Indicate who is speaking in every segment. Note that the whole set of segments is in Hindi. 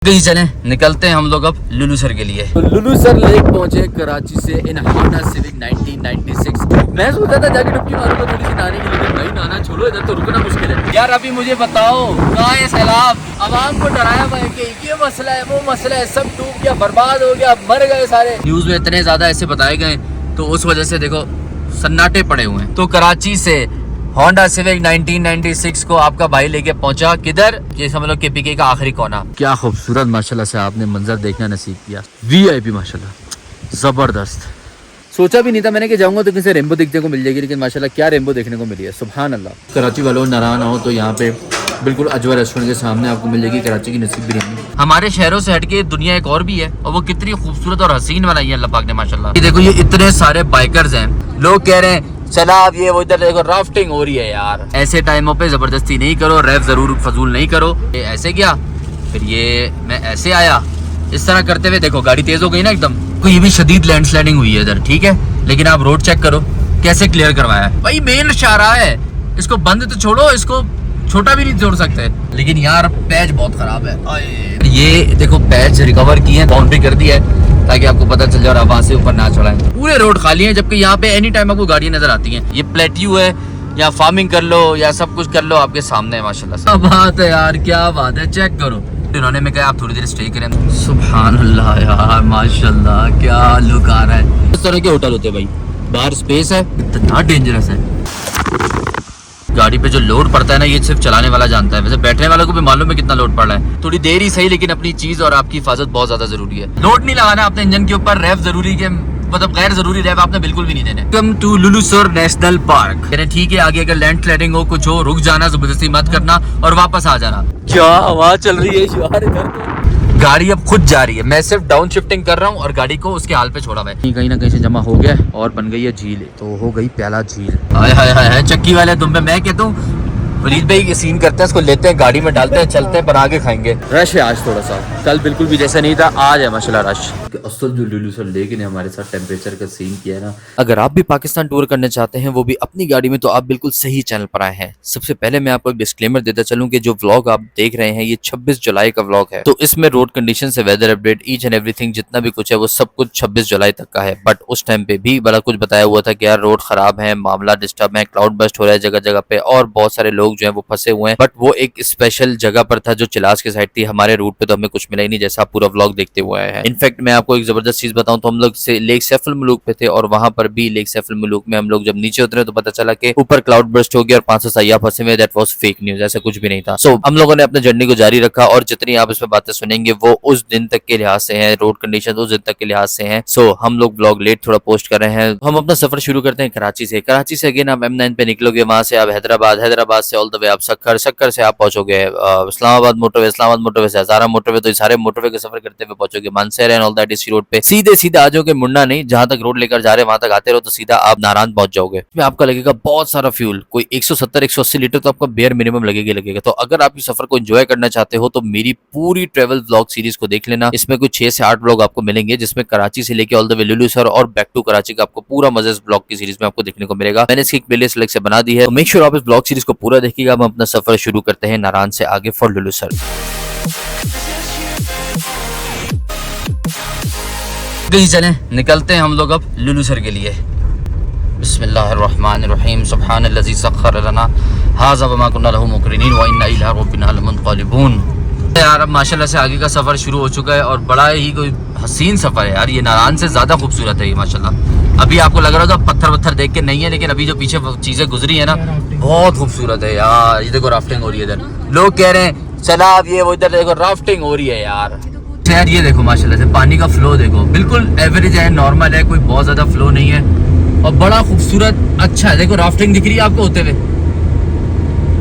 Speaker 1: कहीं चले निकलते हैं हम लोग अब लुलू सर के लिए।
Speaker 2: तो लुलू सर लेक पहुंचे कराची से इन होंडा सिविक 1996। मैं सोचा था जाके डुबकी मारूंगा थोड़ी सी नहाने की, लेकिन भाई नहाना छोड़ो, इधर तो रुकना मुश्किल है यार। अभी मुझे बताओ कहाँ है सैलाब? आवाम को डराया भाई कि ये मसला है वो मसला है, सब डूब गया, बर्बाद हो गया, मर गए सारे। न्यूज में इतने ज्यादा ऐसे बताए गए तो उस वजह से देखो सन्नाटे पड़े हुए हैं। तो कराची से होंडा सिविक 1996 को आपका भाई लेके पहुंचा किधर, ये समझ लो केपीके का आखिरी कोना। क्या खूबसूरत माशाल्लाह से आपने मंजर देखना नसीब किया, वीआईपी माशाल्लाह जबरदस्त। सोचा भी नहीं था मैंने कि जाऊंगा तो किसी रेनबो देखने को मिल जाएगी, लेकिन माशाल्लाह क्या रेनबो देखने को मिली है, सुभान अल्लाह। कराची वालों नाराज हो तो यहाँ पे बिल्कुल अजवा रेस्टोरेंट के सामने आपको मिल जाएगी कराची की नसीब बिरयानी। हमारे शहरों से हटके दुनिया एक और भी है और वो कितनी खूबसूरत और हसीन बनाई है अल्लाह पाक ने माशाल्लाह। ये देखो ये इतने सारे बाइकर्स हैं, लोग कह रहे हैं चला अब ये वो इधर देखो राफ्टिंग हो रही है यार। ऐसे टाइमों पे जबरदस्ती नहीं करो, रैफ जरूर फजूल नहीं करो। ये ऐसे क्या फिर ये मैं ऐसे आया, इस तरह करते हुए देखो गाड़ी तेज हो गई ना एकदम। तो ये भी शदीद लैंडस्लाइडिंग हुई है इधर, ठीक है, लेकिन आप रोड चेक करो कैसे क्लियर करवाया है भाई। मेन शाहराह है, इसको बंद तो छोड़ो, इसको छोटा भी नहीं छोड़ सकते, लेकिन यार पैच बहुत खराब है। ये देखो पैच रिकवर की है, बाउंड्री कर दी है ताकि आपको पता चल जाए और वहां से ऊपर ना चढ़ाएं। पूरे रोड खाली हैं, जबकि यहाँ पे एनी टाइम आपको गाड़ियां नजर आती हैं। ये प्लेट्यू है, या फार्मिंग कर लो या सब कुछ कर लो, आपके सामने है माशाल्लाह से। क्या बात है यार, क्या बात है, चेक करो। इन्होंने में कहा आप थोड़ी देर स्टे करें। सुभान अल्लाह यार माशाल्लाह क्या लुक आ रहा है। इस तरह के होटल होते हैं भाई, बाहर स्पेस है, इतना डेंजरस है। गाड़ी पे जो लोड पड़ता है ना, ये सिर्फ चलाने वाला जानता है, वैसे बैठने वालों को भी मालूम है कितना लोड पड़ रहा है। थोड़ी देर ही सही, लेकिन अपनी चीज और आपकी हिफाजत बहुत ज्यादा जरूरी है। लोड नहीं लगाना अपने इंजन के ऊपर, रैफ जरूरी के मतलब गैर जरूरी रैफ आपने बिल्कुल भी नहीं देने। Welcome to Lulusar National Park. ठीक है, आगे अगर लैंड स्लाइडिंग हो कुछ हो, रुक जाना, जबरदस्ती मत करना और वापस आ जाना। क्या हवा चल रही है यार इधर तो। गाड़ी अब खुद जा रही है, मैं सिर्फ डाउन शिफ्टिंग कर रहा हूँ और गाड़ी को उसके हाल पे छोड़ा हुआ है। कहीं ना कहीं से जमा हो गया और बन गई है झील, तो हो गई प्याला झील। हाय हाय हाय चक्की वाले तुम पे मैं कहता हूँ वलीद भाई ये सीन करते हैं, इसको लेते हैं गाड़ी में डालते हैं, चलते हैं, पर आगे खाएंगे। रश है आज थोड़ा सा, कल बिल्कुल भी जैसा नहीं था, आज है माशाल्लाह रश। असल जो लुलू सर लेक ने हमारे साथ टेम्परेचर का सीन किया है ना। अगर आप भी पाकिस्तान टूर करने चाहते हैं वो भी अपनी गाड़ी में, तो आप बिल्कुल सही चैनल पर आए हैं। सबसे पहले मैं आपको एक डिस्क्लेमर देता चलूं कि जो व्लॉग आप देख रहे हैं ये 26 जुलाई का व्लॉग है, तो इसमें रोड कंडीशन से weather update each and everything जितना भी कुछ है वो सब कुछ 26 जुलाई तक का है। बट उस टाइम पे भी बड़ा कुछ बताया हुआ था कि यार रोड खराब है, मामला डिस्टर्ब है, क्लाउड बस्ट हो रहा है जगह जगह पे और बहुत सारे लोग जो है वो फंसे हुए हैं। बट वो एक स्पेशल जगह पर था जो चिलास की साइड थी, हमारे रूट पे तो हमें कुछ मिला ही नहीं, जैसा आप पूरा व्लॉग देखते हुए आए हैं। इनफैक्ट मैं आपको एक जबरदस्त चीज बताऊं तो हम लोग से लेक सैफ अल मुलूक पे थे और वहां पर भी लेक सैफ अल मुलूक में हम लोग जब नीचे उतरे तो पता चला कि ऊपर क्लाउड बर्स्ट हो गया और 500 सैयाह फंसे हुए। दैट वाज फेक न्यूज, ऐसा कुछ भी नहीं था। सो हम लोगों ने अपने जर्नी को जारी रखा और जितनी आप इसमें बातें सुनेंगे वो उस दिन तक के लिहाज से हैं, रोड कंडीशन उस दिन तक के लिहाज से हैं। सो हम लोग व्लॉग लेट थोड़ा पोस्ट कर रहे हैं। हम अपना सफर शुरू करते हैं कराची से। कराची से अगेन आप M9 पे निकलोगे, वहां से आप हैदराबाद, हैदराबाद से ऑल द वे आप सक्कर, सक्कर से आप पहुंचोगे इस्लामाबाद मोटरवे, इस्लामाबाद मोटरवे से हजारा मोटरवे, तो ये सारे मोटरवे के सफर करते हुए पहुंचोगे मानसर एंड ऑल दैट इसी रोड पे। सीधे सीधे आ जाओगे, मुड़ना नहीं, जहां तक रोड लेकर जा रहे हैं वहां तक आते रहो तो सीधा आप नारायण पहुंच जाओगे। इसमें आपका लगेगा बहुत सारा फ्यूल, कोई 170-180 लीटर तो आपका बेयर मिनिमम लगेगा। तो अगर आप इस सफर को एंजॉय करना चाहते हो तो मेरी पूरी ट्रेवल व्लॉग सीरीज को देख लेना। इसमें कुछ 6 से 8 व्लॉग आपको मिलेंगे, जिसमें कराची से लेके all the way Lulu sir और बैक टू कराची का आपको पूरा मजे इस ब्लॉग की सीरीज में आपको देखने को मिलेगा। मैंने इसकी एक प्लेलिस्ट अलग से बना दी है, तो मेक श्योर आप इस ब्लॉग सीरीज को पूरा देखिएगा। हम अपना सफर शुरू करते हैं नारायण से आगे फॉर लुलू सर।
Speaker 1: कहीं चले निकलते हैं हम लोग अब लुलू सर के लिए। बिस्मिल्लाहिर्रहमानिर्रहीम, सुब्हानल्लज़ी सख्खर लना हाज़ा वमा कुन्ना लहू मुक़रिनीन व इन्ना इला रब्बिना लमुनक़लिबून। यार अब माशाल्लाह से आगे का सफ़र शुरू हो चुका है और बड़ा ही कोई हसीन सफ़र है यार। ये नारायण से ज़्यादा खूबसूरत है ये माशाल्लाह। अभी आपको लग रहा होगा पत्थर वत्थर देख के नहीं है, लेकिन अभी जो पीछे चीज़ें गुजरी है ना बहुत खूबसूरत है यार। ये देखो राफ्टिंग हो रही है इधर, लोग कह रहे हैं चला अब ये वो इधर देखो राफ्टिंग हो रही है यार। यार ये देखो माशाल्लाह से पानी का फ्लो देखो, बिल्कुल एवरेज है, नॉर्मल है, कोई बहुत ज्यादा फ्लो नहीं है और बड़ा खूबसूरत अच्छा है। देखो राफ्टिंग दिख रही है आपको होते हुए,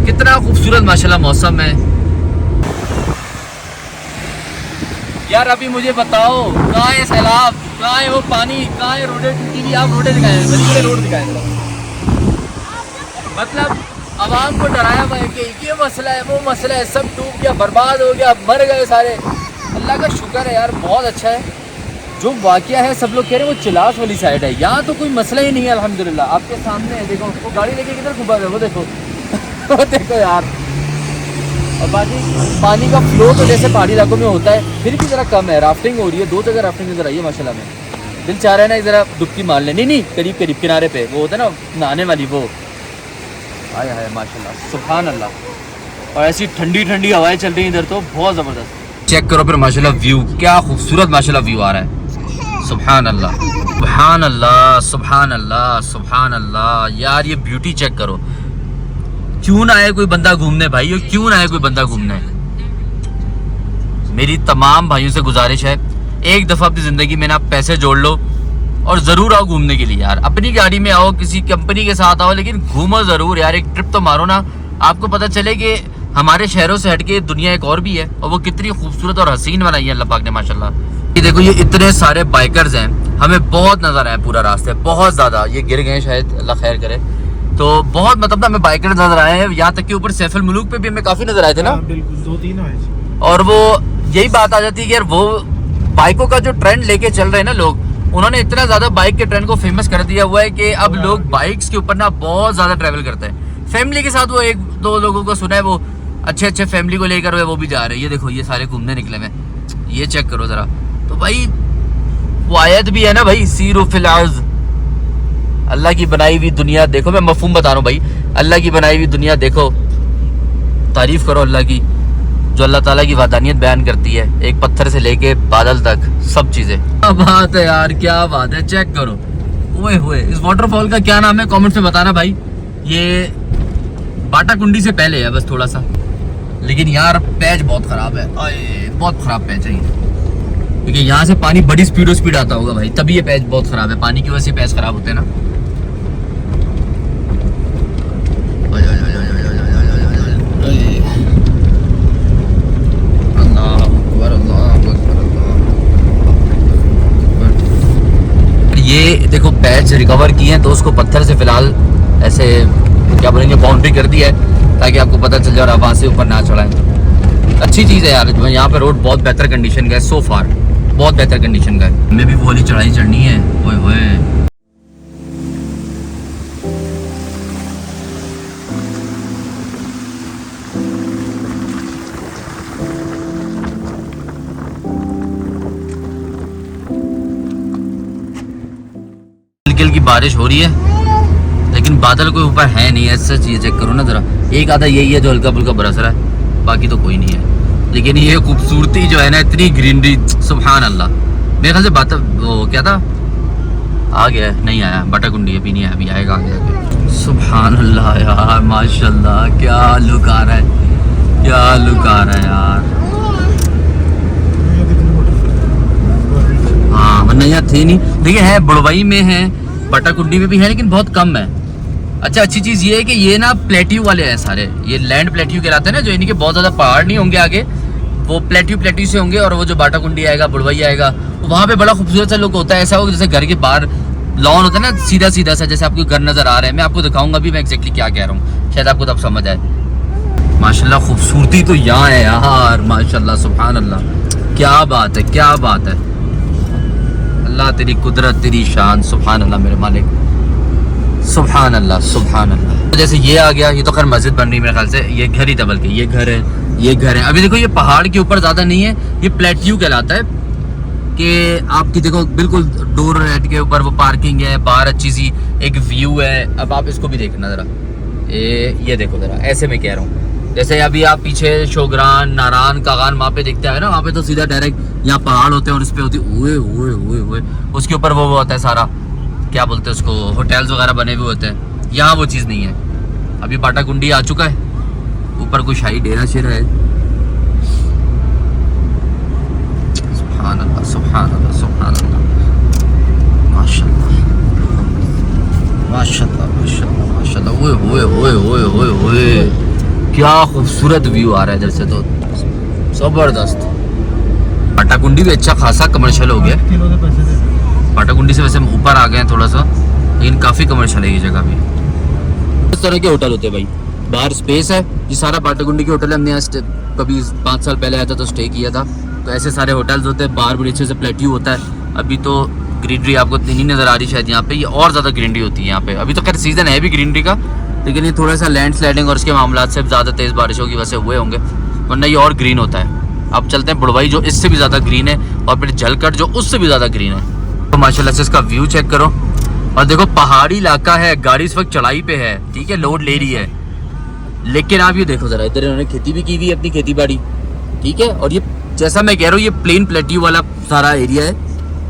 Speaker 1: कितना खूबसूरत माशाल्लाह मौसम है यार। अभी मुझे बताओ कहाँ है सैलाब, कहाँ है वो पानी, कहाँ है रोडें टूटी हुई? आप रोडें दिखाएं, रोड दिखाएं। मतलब आवाम को डराया हुआ है कि ये मसला है वो मसला है, सब डूब गया, बर्बाद हो गया, मर गए सारे। अल्लाह का शुक्र है यार, बहुत अच्छा है। जो वाकया है सब लोग कह रहे हैं वो चिलास वाली साइड है, यहाँ तो कोई मसला ही नहीं है अल्हम्दुलिल्लाह। आपके सामने है, देखो वो गाड़ी लेके किधर घुमा है वो देखो वो देखो यार।
Speaker 2: और बाकी पानी का फ्लो तो जैसे पहाड़ी इलाकों में होता है फिर भी ज़रा कम है। राफ्टिंग हो रही है, 2 जगह राफ्टिंग नजर आई है माशाल्लाह में। दिल चाह रहा है ना ज़रा डुबकी मार ले। नहीं करीब करीब किनारे पे वो होता है ना नहाने वाली वो। हाय हाय माशाल्लाह सुभान अल्लाह। और ऐसी ठंडी ठंडी हवाएं चल रही हैं इधर तो बहुत ज़बरदस्त।
Speaker 1: चेक करो फिर माशाल्लाह व्यू, क्या खूबसूरत माशाल्लाह व्यू आ रहा है। सुभान अल्लाह सुभान अल्लाह सुभान अल्लाह सुभान अल्लाह। यार ये ब्यूटी चेक करो। क्यों ना आए कोई बंदा घूमने भाई, क्यों ना आए कोई बंदा घूमने। मेरी तमाम भाइयों से गुजारिश है, एक दफ़ा अपनी ज़िंदगी में ना पैसे जोड़ लो और ज़रूर आओ घूमने के लिए यार। अपनी गाड़ी में आओ, किसी कंपनी के साथ आओ, लेकिन घूमो ज़रूर यार। एक ट्रिप तो मारो ना, आपको पता चले कि हमारे शहरों से हटके दुनिया एक और भी है और वो कितनी खूबसूरत और हसीन बनाई है अल्लाह पाक ने माशाल्लाह। ये देखो ये इतने सारे बाइकर्स हैं, हमें बहुत नज़र आए पूरा रास्ते, बहुत ज़्यादा। ये गिर गए शायद, अल्लाह खैर करे। तो बहुत मतलब ना हमें बाइकर्स नज़र आए हैं, यहाँ तक कि ऊपर सैफुल मुलूक पे भी हमें काफ़ी नज़र आए थे ना।
Speaker 3: बिल्कुल 2-3 आए।
Speaker 1: और वो यही बात आ जाती है कि यार वो बाइकों का जो ट्रेंड लेके चल रहे हैं ना लोग, उन्होंने इतना ज़्यादा बाइक के ट्रेंड को फेमस कर दिया हुआ है कि अब लोग बाइक्स के ऊपर ना बहुत ज़्यादा ट्रैवल करते हैं। फैमिली के साथ वो 1-2 लोगों को सुना है वो अच्छे फैमिली को लेकर वो भी जा रहे हैं। ये देखो ये सारे घूमने निकले में, ये चेक करो ज़रा। तो भाई वो आयत भी है ना भाई, सीरो फिल अर्ज़, अल्लाह की बनाई हुई दुनिया देखो। मैं मफहूम बता रहा हूँ भाई, अल्लाह की बनाई हुई दुनिया देखो, तारीफ़ करो अल्लाह की, जो अल्लाह ताला की वादानियत बयान करती है, एक पत्थर से लेके बादल तक सब चीज़ें। क्या बात है यार, क्या बात है, चेक करो। ओए होए, इस वाटरफॉल का क्या नाम है कमेंट में बताना भाई। ये बाटा कुंडी से पहले है बस थोड़ा सा, लेकिन यार पैच बहुत ख़राब है, बहुत ख़राब पैच है ये। क्योंकि यहाँ से पानी बड़ी स्पीड आता होगा भाई, तभी ये पैच बहुत ख़राब है। पानी की वजह से पैच ख़राब होते हैं ना। ये देखो पैच रिकवर किए हैं तो उसको पत्थर से फिलहाल ऐसे क्या बोलेंगे बाउंड्री कर दी है, ताकि आपको पता चल जाए और आप वहाँ से ऊपर ना चढ़ाएं। अच्छी चीज़ है यार, यहाँ पे रोड बहुत बेहतर कंडीशन का है, सो फार बहुत बेहतर कंडीशन का है। हमें भी वो वाली चढ़ाई चढ़नी है। ओए होए हल्की की बारिश हो रही है, लेकिन बादल कोई ऊपर है नहीं। ऐसा चीज़ चेक करो ना ज़रा, एक आधा यही है जो हल्का फुल्का बरस रहा है, बाकी तो कोई नहीं है। लेकिन ये खूबसूरती जो है ना, इतनी ग्रीनरी, सुभान अल्लाह। मेरे ख्याल से बात वो क्या था, आ गया नहीं आया, बाटा कुंडी अभी नहीं आया, अभी आएगा आगे। सुभान अल्लाह यार माशाल्लाह, क्या लुक आ रहा है, क्या लुक आ रहा है यार। हाँ वरना यहाँ थी नहीं, देखिए है बुड़वई में है, बाटा कुंडी में भी है, लेकिन बहुत कम है। अच्छा अच्छी चीज़ ये है कि ये ना प्लेट्यू वाले हैं सारे, ये लैंड प्लेट्यू कहलाते हैं ना, जो इनके बहुत ज़्यादा पहाड़ नहीं होंगे आगे, वो प्लेट्यू से होंगे। और वो जो बाटा कुंडी आएगा, बुड़वई आएगा, वहाँ पे बड़ा खूबसूरत सा लुक होता है। ऐसा होगा जैसे घर के बाहर लॉन होता है ना, सीधा सीधा सा, जैसे आपको घर नज़र आ रहे हैं। मैं आपको दिखाऊंगा भी मैं एक्जैक्टली क्या कह रहा हूँ, शायद आपको तब समझ आए। माशाल्लाह खूबसूरती तो यहाँ है यार, माशाल्लाह सुभान अल्लाह, क्या बात है, क्या बात है। अल्लाह तेरी कुदरत, तेरी शान, सुभान अल्लाह मेरे मालिक, सुभान अल्लाह सुभान अल्लाह। जैसे ये आ गया, ये तो खैर मस्जिद बन रही है मेरे ख्याल से, ये घर ही था, बल्कि ये घर है, ये घर है। अभी देखो ये पहाड़ के ऊपर ज़्यादा नहीं है, ये प्लेट्यू कहलाता है कि आपकी देखो बिल्कुल डोर रेट के ऊपर वो पार्किंग है, बाहर अच्छी सी एक व्यू है। अब आप इसको भी देखना ज़रा, ये देखो ज़रा, ऐसे मैं कह रहा हूँ, जैसे अभी आप पीछे शोगरान, नारान, कागान वहाँ पे दिखता है ना, वहाँ पे तो सीधा डायरेक्ट यहाँ पहाड़ होते हैं और उस पर होती हुए उसके ऊपर वो होता है सारा, क्या बोलते हैं उसको, होटल्स वगैरह बने हुए होते हैं। यहाँ वो चीज़ नहीं है। अभी बाटा कुंडी आ चुका है, ऊपर कुछ शाही डेरा शेरा है। सुभान अल्लाह सुभान अल्लाह सुभान अल्लाह, माशाल्लाह माशाल्लाह माशाल्लाह माशाल्लाह। ओए क्या खूबसूरत व्यू आ रहा है इधर से, तो जबरदस्त। बाटा कुंडी भी अच्छा खासा कमर्शियल हो गया। बाटा कुंडी से वैसे हम ऊपर आ गए हैं थोड़ा सा, लेकिन काफ़ी कमर्शियल है ये जगह भी। इस तरह के होटल होते हैं भाई, बाहर स्पेस है, ये सारा बाटा कुंडी के होटल है। हमने यहाँ कभी 5 साल पहले आया था तो स्टे किया था, तो ऐसे सारे होटल्स होते हैं। बाहर बड़ी अच्छे से प्लेट्यू होता है। अभी तो ग्रीनरी आपको इतनी नहीं नज़र आ रही शायद यहाँ पे, ये और ज़्यादा ग्रीनरी होती है यहाँ पे। अभी तो खैर सीज़न है भी ग्रीनरी का, लेकिन ये थोड़ा सा लैंड स्लाइडिंग और उसके मामला से ज़्यादा तेज़ बारिशों की वजह से हुए होंगे। वरना ये और ग्रीन होता है। अब चलते हैं बुड़वाई जो इससे भी ज़्यादा ग्रीन है, और फिर जलकट जो उससे भी ज़्यादा ग्रीन है। तो माशाल्लाह से इसका व्यू चेक करो, और देखो पहाड़ी इलाका है, गाड़ी इस वक्त चढ़ाई पे है, ठीक है, लोड ले रही है, लेकिन आप ये देखो ज़रा, इधर इन्होंने खेती भी की हुई है अपनी खेती बाड़ी, ठीक है। और ये जैसा मैं कह रहा हूँ ये प्लेन प्लेट्यू वाला सारा एरिया है,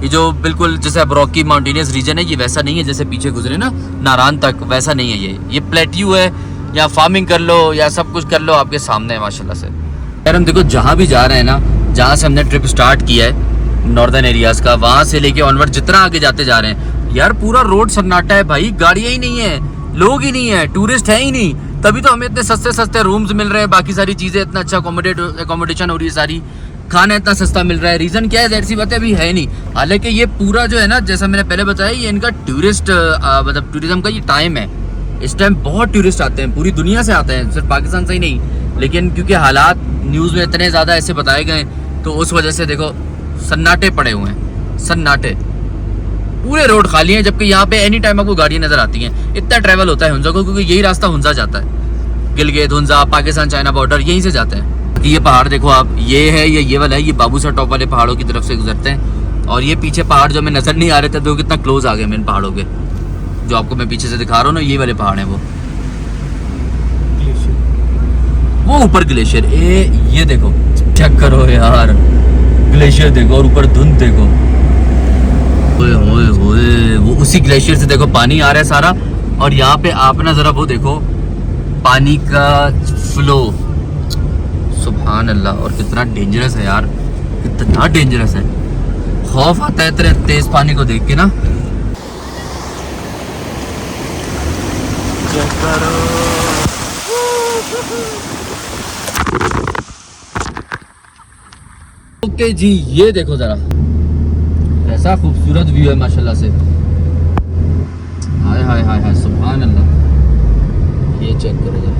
Speaker 1: ये जो बिल्कुल जैसे अब रॉकी माउंटेनियस रीजन है, ये वैसा नहीं है जैसे पीछे गुजरे ना नारायण तक, वैसा नहीं है ये प्लेट्यू है। या फार्मिंग कर लो या सब कुछ कर लो, आपके सामने है माशाल्लाह से। यार हम देखो जहाँ भी जा रहे हैं ना, जहाँ से हमने ट्रिप स्टार्ट किया है नॉर्दर्न एरियाज़ का, वहाँ से लेके ऑनवर्ड जितना आगे जाते जा रहे हैं यार, पूरा रोड सन्नाटा है भाई, गाड़ियाँ ही नहीं है, लोग ही नहीं है, टूरिस्ट है ही नहीं। तभी तो हमें इतने सस्ते सस्ते रूम्स मिल रहे हैं, बाकी सारी चीज़ें इतना अच्छा अकोमोडेशन हो रही है, सारी खाना इतना सस्ता मिल रहा है। रीज़न क्या है, ऐसी बात है अभी है नहीं। हालांकि ये पूरा जो है ना, जैसा मैंने पहले बताया, ये इनका टूरिस्ट मतलब टूरिज्म का ये टाइम है। इस टाइम बहुत टूरिस्ट आते हैं, पूरी दुनिया से आते हैं, सिर्फ पाकिस्तान से ही नहीं, लेकिन क्योंकि हालात न्यूज़ में इतने ज़्यादा ऐसे बताए गए तो उस वजह से देखो सन्नाटे पड़े हुए हैं, सन्नाटे, पूरे रोड खाली हैं। जबकि यहाँ पे एनी टाइम आपको गाड़ियाँ नज़र आती हैं। इतना ट्रैवल होता है हुंजा को, क्योंकि यही रास्ता हुंजा जाता है, गिलगित हुंजा पाकिस्तान चाइना बॉर्डर यहीं से जाते हैं। ये पहाड़ देखो आप, ये है ये वाला है, ये बाबूसर टॉप वाले पहाड़ों की तरफ से गुजरते हैं। और ये पीछे पहाड़ जो हमें नज़र नहीं आ रहे थे, तो कितना क्लोज आ गए मैं इन पहाड़ों के, जो आपको मैं पीछे से दिखा रहा हूँ ना, ये वाले पहाड़ हैं वो ऊपर ग्लेशियर। ये देखो, चेक करो यार, ग्लेशियर देखो, और ऊपर धुंध देखो, ओए ओए ओए, वो उसी ग्लेशियर से देखो पानी आ रहा है सारा। और यहाँ पे आप ना जरा वो देखो पानी का फ्लो, सुभान अल्लाह। और कितना डेंजरस है यार, कितना डेंजरस है, खौफ आता है इतने तेज पानी को देख के ना। ओके जी, ये देखो जरा, ऐसा खूबसूरत व्यू है माशाल्लाह से, हाय हाय हाय हाय, सुभान अल्लाह। ये चेक करो जरा,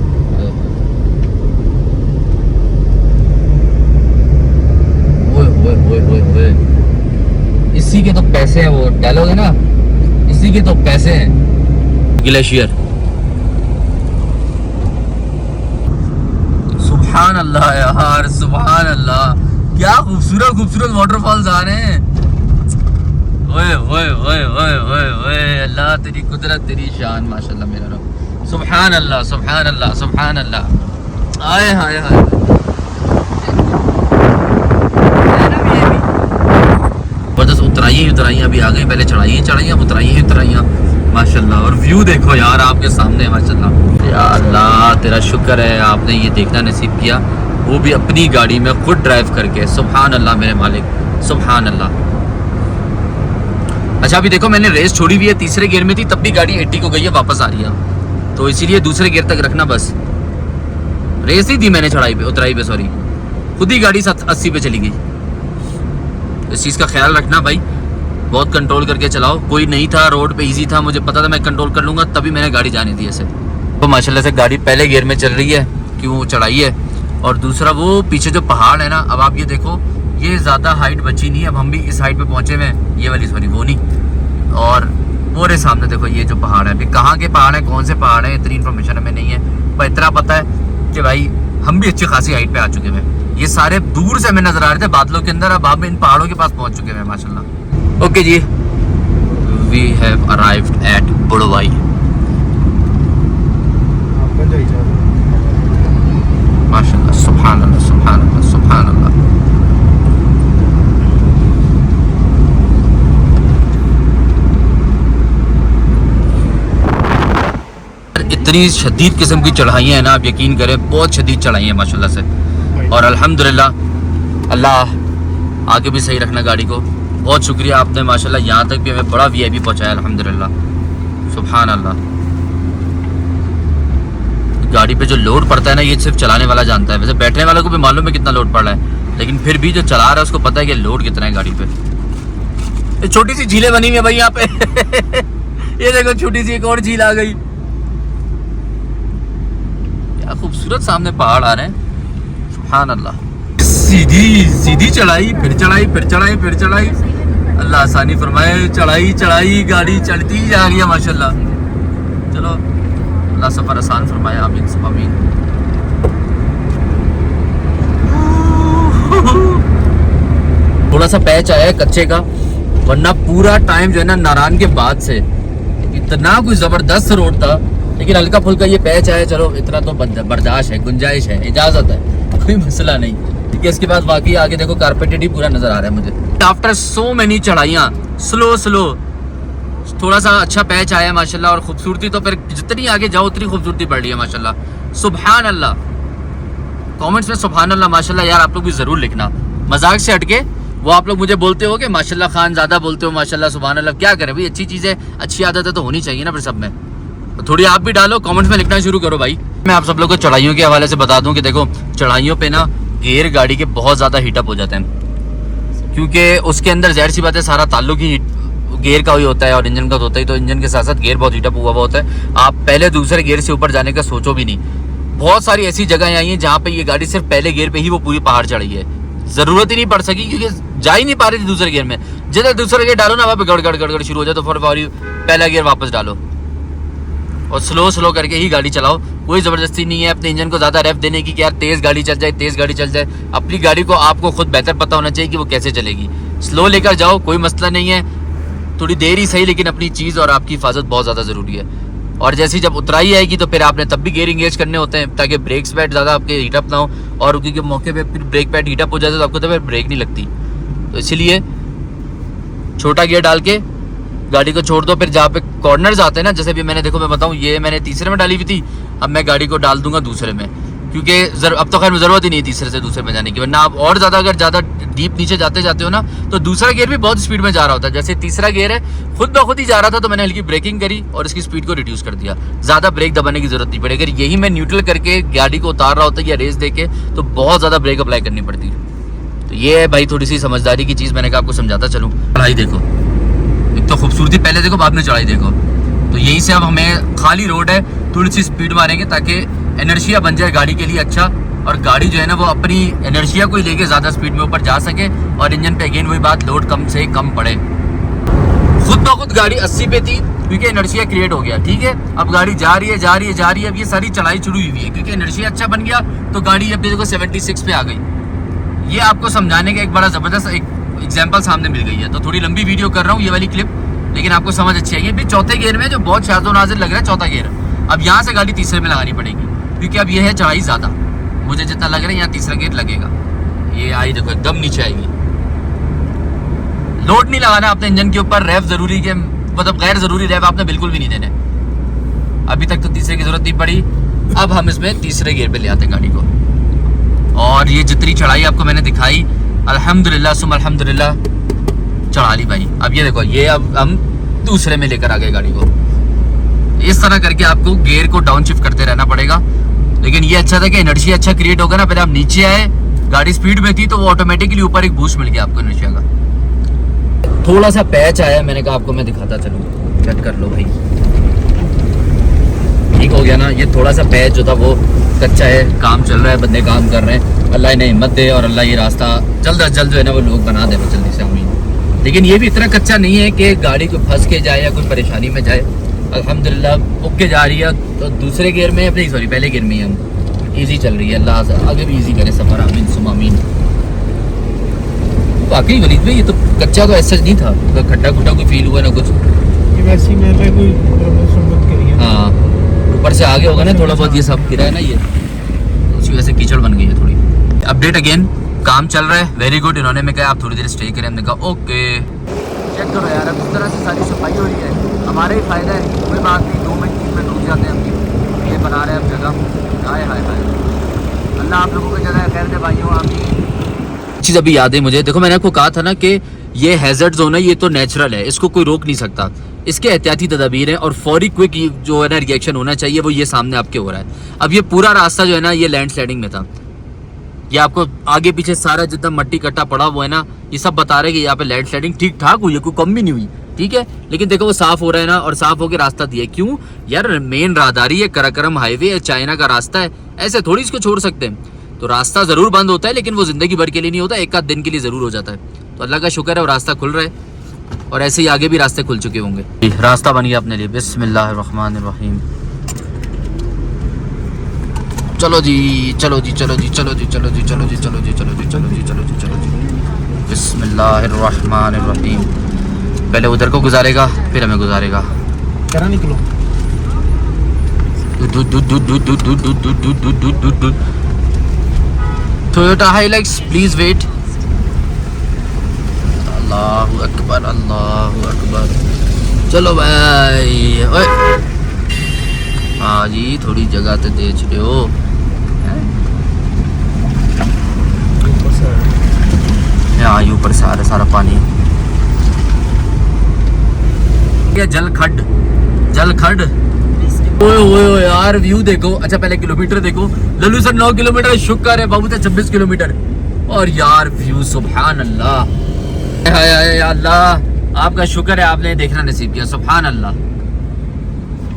Speaker 1: ओए ओए ओए ओए, इसी के तो पैसे हैं, वो डायलॉग है ना, इसी के तो पैसे हैं। ग्लेशियर, सुभान अल्लाह यार, सुभान अल्लाह, क्या खूबसूरत खूबसूरत वाटरफॉल्स आ रहे हैं। ओए ओए ओए ओए ओए ओए, अल्लाह तेरी कुदरत, तेरी शान, माशाल्लाह मेरा रब, सुभान अल्लाह सुभान अल्लाह सुभान अल्लाह। आए हाय हाय, जबरदस्त उतराइयाँ अभी आ गई, पहले चढ़ाइयाँ उतराइयाँ माशाल्लाह। और व्यू देखो यार आपके सामने माशाल्लाह। या अल्लाह तेरा शुक्र है आपने ये देखना नसीब किया, वो भी अपनी गाड़ी में खुद ड्राइव करके, सुभान अल्लाह मेरे मालिक, सुभान अल्लाह। अच्छा अभी देखो मैंने रेस छोड़ी हुई है, तीसरे गियर में थी तब भी गाड़ी 80 को गई है, वापस आ रही है, तो इसीलिए दूसरे गियर तक रखना बस। रेस ही दी मैंने उतराई पे सॉरी, खुद ही गाड़ी 80 पे चली गई। इस चीज़ का ख्याल रखना भाई, बहुत कंट्रोल करके चलाओ। कोई नहीं था रोड पे, इजी था, मुझे पता था मैं कंट्रोल कर लूँगा, तभी मैंने गाड़ी जाने दी ऐसे। तो माशाल्लाह से गाड़ी पहले गियर में चल रही है, क्यों चढ़ाई है। और दूसरा वो पीछे जो पहाड़ है ना, अब आप ये देखो, ये ज़्यादा हाइट बची नहीं है, अब हम भी इस हाइट पे पहुँचे हुए हैं, ये वाली सॉरी वो नहीं। और पूरे सामने देखो ये जो पहाड़ है, अभी कहाँ के पहाड़ है, कौन से पहाड़ है, इतनी इन्फॉर्मेशन हमें नहीं है, पर इतना पता है कि भाई हम भी अच्छी खासी हाइट पे आ चुके हैं। ये सारे दूर से हमें नजर आ रहे थे बादलों के अंदर, अब हम इन पहाड़ों के पास पहुंच चुके हैं माशाल्लाह। ओके जी, we have arrived at Budwai. माशाल्लाह, सुभान अल्लाह सुभान अल्लाह सुभान अल्लाह। इतनी शदीद किस्म की चढ़ाइयाँ हैं ना, आप यकीन करें बहुत शदीद चढ़ाइयाँ माशाल्लाह से। और अल्हम्दुलिल्लाह अल्लाह आगे भी सही रखना गाड़ी को। बहुत शुक्रिया आपने माशाल्लाह, यहाँ तक भी हमें बड़ा वीआईपी पहुँचाया अल्हम्दुलिल्लाह, सुभान अल्लाह। गाड़ी पे जो लोड पड़ता है ना, ये सिर्फ चलाने वाला जानता है, वैसे बैठने वाले को भी मालूम है कितना लोड पड़ रहा है, लेकिन फिर भी जो चला रहा है उसको पता है कि लोड कितना है गाड़ी पे। छोटी सी झीलें बनी हुई है भाई यहाँ पे ये देखो छोटी सी एक और झील आ गई, क्या खूबसूरत सामने पहाड़ आ रहे हैं, सुभान अल्लाह। सीधी चढ़ाई, फिर चढ़ाई, फिर चढ़ाई, फिर चढ़ाई, अल्लाह आसानी फरमाए। चढ़ाई गाड़ी चढ़ती जा रही है माशाल्लाह। चलो अल्लाह सफ़र आसान फरमाए, आमीन सब आमीन।
Speaker 2: थोड़ा सा पैच आया है कच्चे का, वरना पूरा टाइम जो है ना नारायण के बाद से इतना कोई जबरदस्त रोड था, लेकिन हल्का फुल्का ये पैच आया, चलो इतना तो बर्दाश्त है, गुंजाइश है, इजाजत है, कोई मसला नहीं। ठीक है, इसके बाद बाकी आगे देखो कारपेटेड ही पूरा नजर आ रहा है मुझे। आफ्टर सो मेनी चढ़ाइयाँ, स्लो थोड़ा सा अच्छा पैच आया है माशाल्लाह, और खूबसूरती तो फिर जितनी आगे जाओ उतनी खूबसूरती बढ़ रही है माशाल्लाह। सुभान अल्लाह, कमेंट्स में सुभान अल्लाह माशाल्लाह यार आप लोग भी जरूर लिखना, मजाक से हटके। वो आप लोग मुझे बोलते हो कि माशाल्लाह खान ज़्यादा बोलते हो, माशाल्लाह सुभान अल्लाह, क्या करें भाई, अच्छी चीज़ है, अच्छी आदत है तो होनी चाहिए ना फिर सब में, तो थोड़ी आप भी डालो, कमेंट्स में लिखना शुरू करो भाई। मैं आप सब लोग को चढ़ाइयों के हवाले से बता दूं कि देखो चढ़ाइयों पे ना गियर गाड़ी के बहुत ज़्यादा हीटअप हो जाते हैं, क्योंकि उसके अंदर ज़ाहिर सी बात है सारा ताल्लुक ही गियर का ही होता है और इंजन का तो होता ही, तो इंजन के साथ साथ गियर बहुत हीटअप हुआ होता है। आप पहले दूसरे गियर से ऊपर जाने का सोचो भी नहीं। बहुत सारी ऐसी जगह आई हैं जहाँ पे ये गाड़ी सिर्फ पहले गियर पे ही वो पूरी पहाड़ चढ़ी है, ज़रूरत ही नहीं पड़ सकी क्योंकि जा ही नहीं पा रही थी दूसरे गियर में। जिधर दूसरा गियर डालो ना वहाँ पे गड़गड़ शुरू हो जाए, तो फिर पहला गियर वापस डालो और स्लो करके ही गाड़ी चलाओ। कोई ज़बरदस्ती नहीं है अपने इंजन को ज़्यादा रेफ देने की कि यार तेज़ गाड़ी चल जाए। अपनी गाड़ी को आपको खुद बेहतर पता होना चाहिए कि वो कैसे चलेगी। स्लो लेकर जाओ, कोई मसला नहीं है, थोड़ी देर ही सही, लेकिन अपनी चीज़ और आपकी हिफाजत बहुत ज़्यादा ज़रूरी है। और जैसे जब उतराई आएगी तो फिर आपने तब भी गियर इंगेज करने होते हैं ताकि ब्रेक्स पैड ज़्यादा आपके हीटअप ना हो, और क्योंकि मौके पे फिर ब्रेक पैड हीटअप हो जाता है तो आपको तो फिर ब्रेक नहीं लगती। तो इसलिए छोटा गियर डाल के गाड़ी को छोड़ दो। फिर जहाँ पे कॉर्नर्स आते हैं ना, जैसे भी मैंने देखो मैं बताऊँ, ये मैंने तीसरे में डाली हुई थी, अब मैं गाड़ी को डाल दूंगा दूसरे में, क्योंकि अब तो खैर ज़रूरत ही नहीं तीसरे से दूसरे में जाने की, वरना आप और ज़्यादा अगर ज़्यादा डीप नीचे जाते हो ना तो दूसरा गियर भी बहुत स्पीड में जा रहा होता है। जैसे तीसरा गियर है खुद ब खुद ही जा रहा था, तो मैंने हल्की ब्रेकिंग करी और इसकी स्पीड को रिड्यूस कर दिया, ज़्यादा ब्रेक दबाने की जरूरत नहीं पड़ी। अगर यही मैं न्यूट्रल करके गाड़ी को उतार रहा होता या रेस देके तो बहुत ज़्यादा ब्रेक अप्लाई करनी पड़ती है। तो ये है भाई थोड़ी सी समझदारी की चीज़, मैंने कहा आपको समझाता चलूँ। चढ़ाई देखो, एक तो खूबसूरती पहले देखो बाद में चढ़ाई देखो। तो यहीं से अब हमें खाली रोड है, थोड़ी सी स्पीड मारेंगे ताकि इनर्शिया बन जाए गाड़ी के लिए अच्छा, और गाड़ी जो है ना वो अपनी इनर्शिया को ही लेके ज़्यादा स्पीड में ऊपर जा सके, और इंजन पे अगेन वही बात, लोड कम से कम पड़े। खुद ब खुद गाड़ी 80 पे थी क्योंकि इनर्शिया क्रिएट हो गया, ठीक है। अब गाड़ी जा रही है, अब ये सारी चढ़ाई शुरू हुई है क्योंकि इनर्शिया अच्छा बन गया, तो गाड़ी अब देखो 76 पे आ गई। ये आपको समझाने का एक बड़ा ज़बरदस्त एक एग्जाम्पल सामने मिल गई है। तो थोड़ी लंबी वीडियो कर रहा हूँ ये वाली क्लिप, लेकिन आपको समझ अच्छी आई है। भी चौथे गियर में जो बहुत शाज़ो नाज़िर लग रहा है चौथा गियर, अब यहाँ से गाड़ी तीसरे में लगानी पड़ेगी क्योंकि अब ये है चढ़ाई ज़्यादा, मुझे जितना लग रहा है यहाँ तीसरा गियर लगेगा। ये आई देखो एकदम नीचे आएगी। लोड नहीं लगाना अपने इंजन के ऊपर, रैफ जरूरी के मतलब गैर जरूरी रैफ आपने बिल्कुल भी नहीं देने। अभी तक तो तीसरे की जरूरत नहीं पड़ी, अब हम इसमें तीसरे गियर पे ले आते हैं गाड़ी को। और ये जितनी चढ़ाई आपको मैंने दिखाई अल्हम्दुलिल्लाह सुम अल्हम्दुलिल्लाह चढ़ा ली भाई। अब ये देखो, ये अब हम दूसरे में लेकर आ गए गाड़ी को। इस तरह करके आपको गियर को डाउन शिफ्ट करते रहना पड़ेगा, लेकिन ये अच्छा था कि इनर्शिया अच्छा क्रिएट होगा ना। फिर आप नीचे आए, गाड़ी स्पीड में थी तो वो ऑटोमेटिकली ऊपर एक बूस्ट मिल गया आपको इनर्शिया का। थोड़ा सा पैच आया, मैंने कहा आपको मैं दिखाता चलूँ, चेक कर लो भाई, ठीक हो गया ना। ये थोड़ा सा पैच जो था वो कच्चा है, काम चल रहा है, बंदे काम कर रहे हैं, अल्लाह इन्हें हिम्मत दे और अल्लाह ये रास्ता जल्द अज जल्द जो है ना वो लोग बना दे जल्दी से उम्मीद। लेकिन ये भी इतना कच्चा नहीं है कि गाड़ी को फंस के जाए या कोई परेशानी में जाए। अल्हम्दुलिल्लाह उग के जा रही है, तो दूसरे गियर में अपने सॉरी पहले गियर में ही हम ईजी चल रही है। अल्लाह आगे भी ईजी करे सफ़र, आमीन सुम आमीन। वाकई वलीद भाई ये तो कच्चा तो ऐसा नहीं था, तो खड्डा खुड्डा कोई फील हुआ ना कुछ,
Speaker 3: ये वैसी मैंने कोई मत करी है।
Speaker 2: हाँ ऊपर से आगे होगा ना थोड़ा बहुत, ये सब गिरा है ना, ये उसी वजह से कीचड़ बन गई है थोड़ी। अपडेट अगेन, काम चल रहा है, वेरी गुड। इन्होंने मैं कहा आप थोड़ी देर स्टे करें, हमने कहा ओके। चेक करो यार, अब इस तरह से सारी सफाई हो रही है, हमारा ही फ़ायदा है, कोई बात नहीं, 2 मिनट 3 मिनट रुक जाते हैं हम। ये बना रहे हैं अब जगह, हाय हाय हाय, अल्लाह आप लोगों को जगह खैर दे भाइयों, आमीन। चीज़ अभी याद है मुझे, देखो मैंने आपको कहा था ना कि ये हैज़र्ड जोन है, ये तो नेचुरल है, इसको कोई रोक नहीं सकता, इसके एहतियाती तदाबीर हैं और फौरी क्विक जो है ना रिएक्शन होना चाहिए, वो ये सामने आपके हो रहा है। अब ये पूरा रास्ता जो है ना ये लैंड स्लाइडिंग में था, ये आपको आगे पीछे सारा जितना मट्टी कट्टा पड़ा हुआ है ना, ये सब बता रहे हैं कि यहाँ पे लैंड स्लाइडिंग ठीक ठाक हुई है, कोई कम भी नहीं हुई, ठीक है। लेकिन देखो वो साफ हो रहा है ना, और साफ होकर रास्ता दिया, क्यों यार, मेन राहदारी है, कराकरम हाईवे है, चाइना का रास्ता है, ऐसे थोड़ी इसको छोड़ सकते हैं। तो रास्ता ज़रूर बंद होता है, लेकिन वो ज़िंदगी भर के लिए नहीं होता, एक आध दिन के लिए ज़रूर हो जाता है। तो अल्लाह का शुक्र है वो रास्ता खुल रहा है, और ऐसे ही आगे भी रास्ते खुल चुके होंगे। रास्ता बन गया अपने लिए, बिस्मिल्लाहिर्रहमानिर्रहीम।
Speaker 1: चलो जी चलो जी चलो जी चलो जी चलो जी चलो जी चलो जी चलो जी चलो जी चलो जी चलो जी बिस्मिल्लाहिर्रहमानिर्रहीम। पहले उधर को गुजारेगा फिर हमें गुजारेगा।
Speaker 3: करा निकलो।
Speaker 1: Toyota Hilux please wait. अल्लाहु अकबर अल्लाहु अकबर। चलो भाई ओए हाँ जी थोड़ी जगह तो दे छो। यहाँ ऊपर से आ रहा सारा पानी। ये जलखड जलखड। ओए ओए ओए यार व्यू देखो। अच्छा पहले किलोमीटर देखो। लल्लू सर 9 किलोमीटर, शुक्र है बाबू था 26 किलोमीटर। और यार व्यू सुभान अल्लाह। हाय हाय अल्लाह आपका शुक्र है आपने देखना नसीब किया सुभान अल्लाह।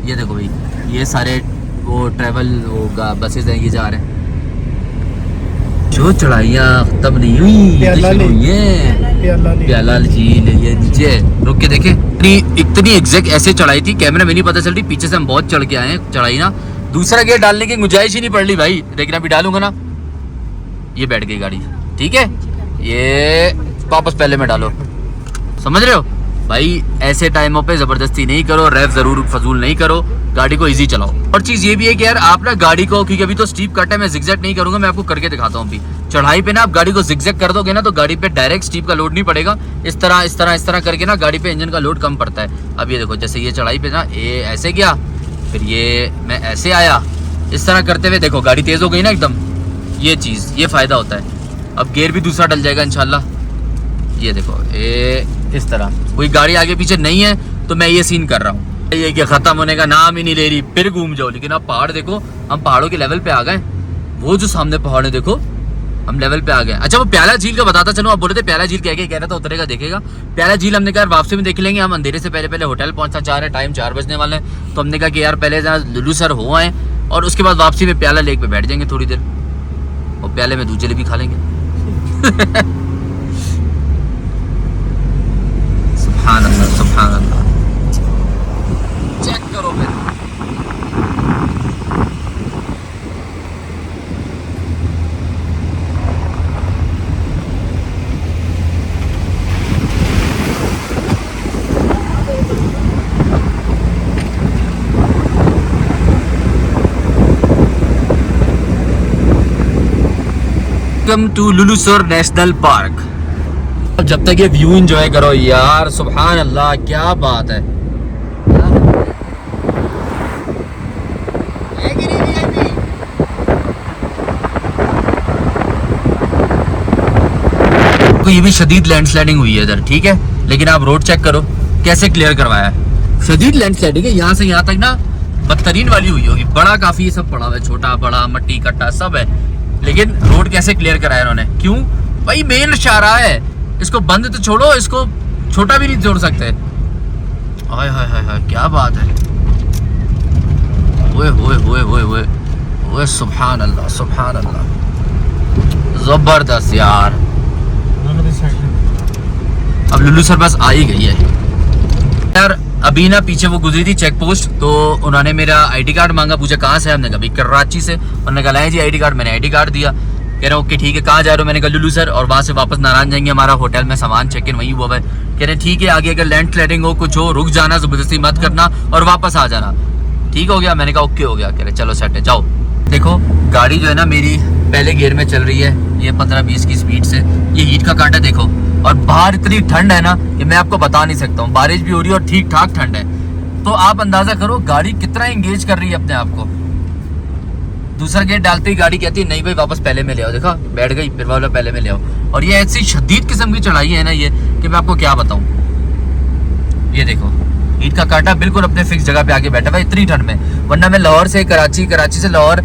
Speaker 1: ये देखो भाई ये सारे वो ट्रैवल वो बसेस हैं ये जा रहे हैं। जो चढ़ाइयाँ खत्म नहीं हुई
Speaker 3: प्याला ले।
Speaker 1: प्याला जी ले नीचे रुक के देखे। इतनी एग्जैक्ट ऐसे चढ़ाई थी कैमरा में नहीं पता चल रही। पीछे से हम बहुत चढ़ के आए हैं चढ़ाई ना। दूसरा गियर डालने की गुंजाइश ही नहीं पड़ रही भाई। लेकिन अभी डालूंगा ना। ये बैठ गई गाड़ी ठीक है। ये वापस पहले में डालो समझ रहे हो भाई। ऐसे टाइमों पे जबरदस्ती नहीं करो। रैफ जरूर फजूल नहीं करो। गाड़ी को इजी चलाओ। और चीज ये भी है कि यार आप ना गाड़ी को क्योंकि अभी तो स्टीप कट है मैं जिगजैग नहीं करूंगा। मैं आपको करके दिखाता हूँ अभी। चढ़ाई पे ना आप गाड़ी को जिगजैग कर दोगे ना तो गाड़ी पे डायरेक्ट स्टीप का लोड नहीं पड़ेगा। इस तरह करके ना गाड़ी पे इंजन का लोड कम पड़ता है। अब ये देखो जैसे ये चढ़ाई पे ना ये ऐसे गया फिर ये मैं ऐसे आया। इस तरह करते हुए देखो गाड़ी तेज हो गई ना एकदम। ये चीज ये फायदा होता है। अब गियर भी दूसरा डल जाएगा इंशाल्लाह। ये देखो ये इस तरह कोई गाड़ी आगे पीछे नहीं है तो मैं ये सीन कर रहा हूँ। ये कि खत्म होने का नाम ही नहीं ले रही फिर घूम जाओ। लेकिन आप पहाड़ देखो हम पहाड़ों के लेवल पे आ गए। वो जो सामने पहाड़ है देखो हम लेवल पे आ गए। अच्छा वो प्याला झील का बताता चलो। आप बोले थे प्याला झील कह रहा था उतरेगा देखेगा। प्याला झील हमने कहा वापसी में देख लेंगे। हम अंधेरे से पहले होटल पहुंचना चाह रहे हैं। टाइम 4 बजने वाले हैं तो हमने कहा कि यार पहले लुलू सर हो आए और उसके बाद वापसी में प्याला लेक पे बैठ जाएंगे थोड़ी देर और प्याले में दूध जलेबी खा लेंगे। सुभान अल्लाह सुभान अल्लाह। चेक करो फिर वेलकम टू लुलुसर नेशनल पार्क। अब जब तक ये व्यू एंजॉय करो यार सुभान अल्लाह क्या बात है। तो ये भी शदीद लैंडस्लाइडिंग हुई है इधर ठीक है। लेकिन आप रोड चेक करो कैसे क्लियर करवाया है। शदीद लैंडस्लाइडिंग है यहाँ से यहाँ तक ना बदतरीन वाली हुई होगी। बड़ा काफी सब पड़ा हुआ है छोटा बड़ा मट्टी कट्टा सब है। लेकिन रोड कैसे क्लियर कराया इन्होंने। क्यों भाई मेन शाहराह है। इसको बंद तो छोड़ो इसको छोटा भी नहीं छोड़ सकते। हाय हाय हाय हाय क्या बात है। ओए ओए ओए ओए ओए ओए सुभान अल्लाह सुभान अल्लाह जबरदस्त यार। अब लुलू सर बस आ ही गई है यार। अभी ना पीछे वो गुजरी थी चेक पोस्ट तो उन्होंने मेरा आईडी कार्ड मांगा। पूछा कहाँ से है। हमने कहा भाई कराची से। उन्होंने कहा लाए जी आईडी कार्ड। मैंने आईडी कार्ड दिया। कह रहे ओके ठीक है कहाँ जा रहे हो। मैंने कहा लुलू सर। और वहाँ से वापस नारायण जाएंगे हमारा होटल में सामान चेक इन वही हुआ है। कह रहे ठीक है आगे अगर लैंड स्लाइडिंग हो कुछ हो रुक जाना जबरदस्ती मत करना और वापस आ जाना। ठीक हो गया। मैंने कहा ओके हो गया। कह रहे चलो सेट है जाओ। देखो गाड़ी जो है ना मेरी पहले गियर में चल रही है ये 15-20 की स्पीड से। ये हीट का कांटा देखो और बाहर इतनी ठंड है ना कि मैं आपको बता नहीं सकता हूँ। बारिश भी हो रही है और ठीक ठाक ठंड है। तो आप अंदाजा करो गाड़ी कितना एंगेज कर रही है अपने आप को। दूसरा गेट डालते ही गाड़ी कहती है नहीं भाई वापस पहले में ले आओ। देखा बैठ गई फिर वाला पहले में ले आओ। और ये ऐसी शदीद किस्म की चढ़ाई है ना ये कि मैं आपको क्या बताऊं। ये देखो ईद का कांटा बिल्कुल अपने फिक्स जगह पे आके बैठा हुआ इतनी ठंड में। वरना मैं लाहौर से कराची, कराची से लाहौर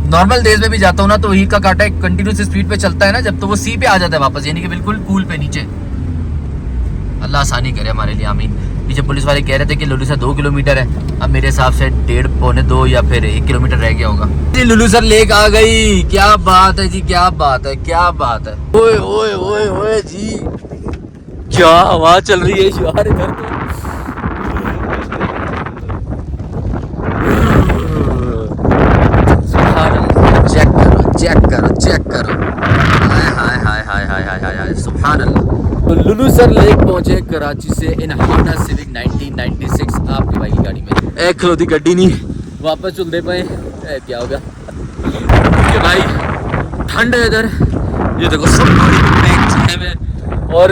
Speaker 1: नॉर्मल डेज में भी जाता हूँ ना तो ईद का कांटा एक कंटिन्यूस स्पीड पे चलता है ना जब तो वो सी पे आ जाता है वापस यानी कि बिल्कुल कूल पे नीचे। अल्लाह आसानी करे हमारे लिए आमीन। पीछे पुलिस वाले कह रहे थे कि लुलू सर 2 किलोमीटर है। अब मेरे हिसाब से 1.5 पौने 2 या फिर 1 किलोमीटर रह गया होगा जी। लुलू सर लेक आ गई। क्या बात है जी क्या बात है क्या बात है। ओए ओए ओए ओए जी क्या हवा चल रही है यार इधर तो। है, सुभान अल्लाह।
Speaker 2: तो लुलुसर लेक पहुंचे कराची से इन होंडा सिविक 1996 आपके भाई की गाड़ी में।
Speaker 1: एक खलोती गड्डी नहीं
Speaker 2: वापस चलते पे क्या हो गया कि भाई ठंड है इधर, ये देखो सब पैक में, और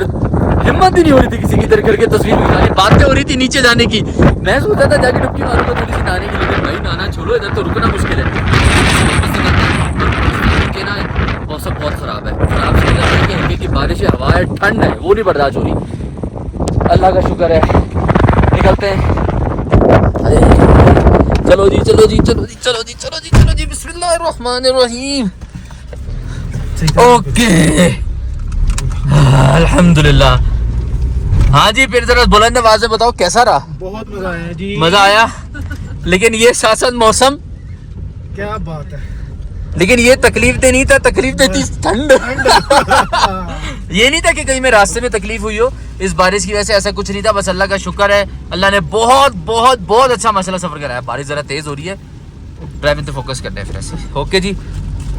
Speaker 2: हिम्मत ही नहीं हो रही थी किसी की इधर करके तस्वीर निकालने, बातें हो रही थी नीचे जाने की। मैं सोचा था जाके डुबकी मारूंगा थोड़ी सी नहाने की, लेकिन भाई नहाना छोड़ो, इधर तो रुकना मुश्किल है कि ना मौसम बहुत ख़राब है। आप समझ रहे हैं कि हल्की की बारिश है, हवा है, ठंड है, वो नहीं बर्दाश्त हो रही। अल्लाह का शुक्र है, निकलते हैं। चलो जी चलो जी चलो जी चलो जी चलो जी चलो जी, बिस्मिल्लाहिर्रहमानिर्रहीम।
Speaker 1: ओके अल्हम्दुलिल्लाह। हाँ जी, फिर जरा बुलंद आवाज़ में बताओ कैसा रहा?
Speaker 3: बहुत मजा आया जी।
Speaker 1: मजा आया, लेकिन ये शासन मौसम,
Speaker 3: क्या बात है।
Speaker 1: लेकिन ये तकलीफ दे नहीं था, तकलीफ देती ठंड। ये नहीं था कि कहीं में रास्ते में तकलीफ हुई हो इस बारिश की वजह से, ऐसा कुछ नहीं था। बस अल्लाह का शुक्र है, अल्लाह ने बहुत बहुत बहुत अच्छा माशाल्लाह सफर कराया। बारिश जरा तेज हो रही है, ड्राइविंग पे फोकस करते हैं फिर ऐसे। ओके जी,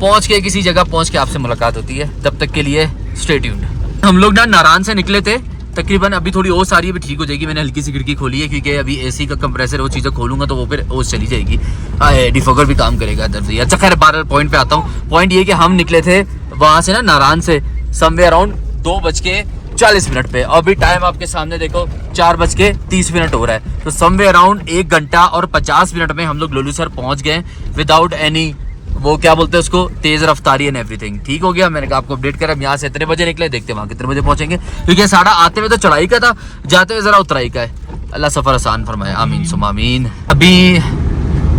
Speaker 1: पहुंच के किसी जगह पहुंच के आपसे मुलाकात होती है, तब तक के लिए स्टे ट्यून्ड। हम लोग ना नारायण से निकले थे तकरीबन, अभी थोड़ी ओस आ रही है, अभी ठीक हो जाएगी। मैंने हल्की सी खिड़की खोली है क्योंकि अभी एसी का कंप्रेसर वो चीज़ें खोलूंगा तो वो फिर ओस चली जाएगी, डिफोगर भी काम करेगा इधर से। अच्छा खैर, 12 पॉइंट पे आता हूँ। पॉइंट ये कि हम निकले थे वहाँ से ना नारायण से समवे अराउंड 2:40 पे, अभी टाइम आपके सामने देखो 4:30 हो रहा है। तो समवे अराउंड 1 घंटा और 50 मिनट में हम लोग लुलुसर पहुँच गए विदाउट एनी, वो क्या बोलते हैं उसको, तेज रफ्तारी एंड एवरीथिंग। ठीक हो गया, मैंने कहा आपको अपडेट करा। यहाँ से इतने बजे निकले, देखते वहाँ कितने बजे पहुंचेंगे, क्योंकि सारा आते हुए तो चढ़ाई का था, जाते हुए जरा उतराई का है। अल्लाह सफर आसान फरमाए, आमीन सुम आमीन। अभी